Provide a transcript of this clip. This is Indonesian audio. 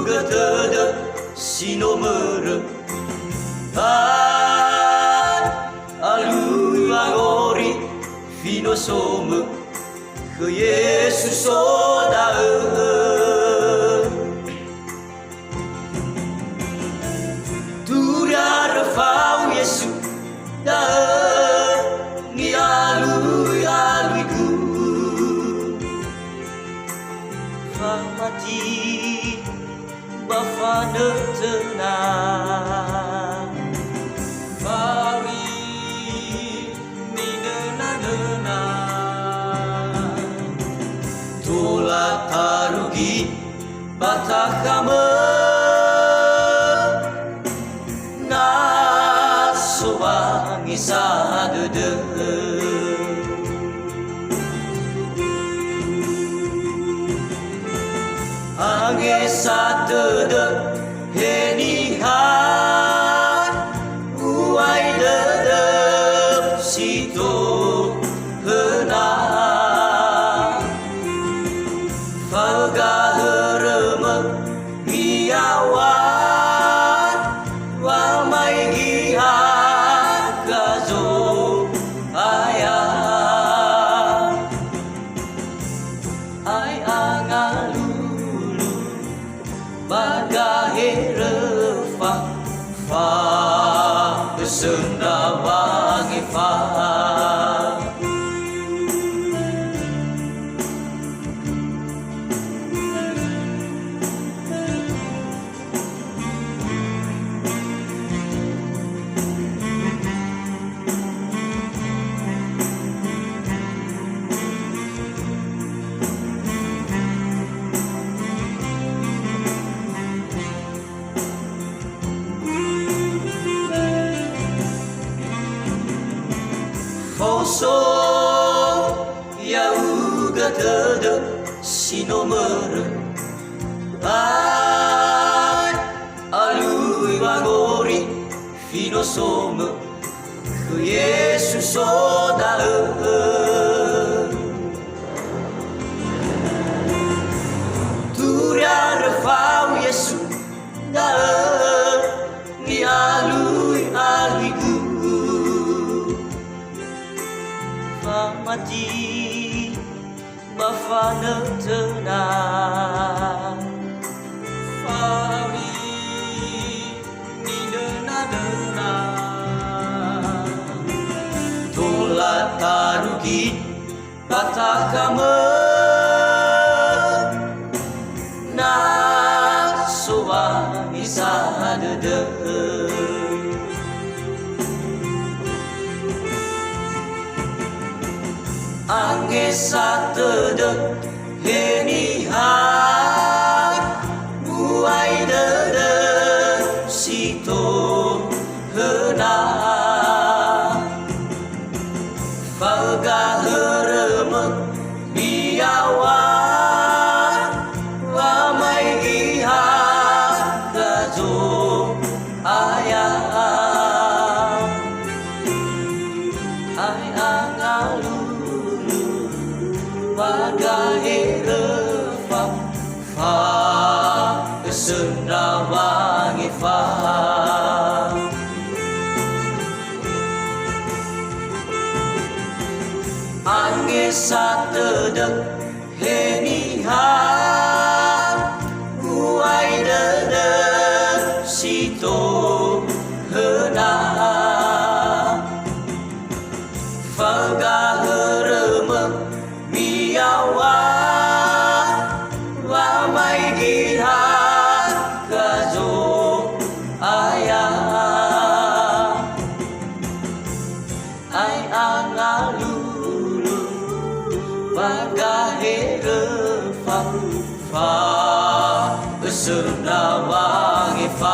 がただ死のむるAlu agori fino som ke Yesus soda Turia fau Yesus da ni alu aluiku famati bafana tenang Tarugi batakama na sobangi sadede Ange sadede henihan uai dedep sito Fagaherema giawan wa mai giha gazo aya ai angalulu bagahere fa senda wangi fa Foso yauga tada sinomere Alui vagori fino som ke Yesus soda Turia refau Yesus da ni alui aluiku Mati bafana tenang Fari ni dena Tola tarugi batakama na sobangi sadede Ange satede henihan buai dede sito hena Fagaherema biawan wa mai giha gazo ayah ai angalu Bagahere fa senda wangi fa Ange satede henihan uai dede sito hena Fagaherema biawan wa mai giha gazo ayah ai angalulu bagahere fa senda wangi fa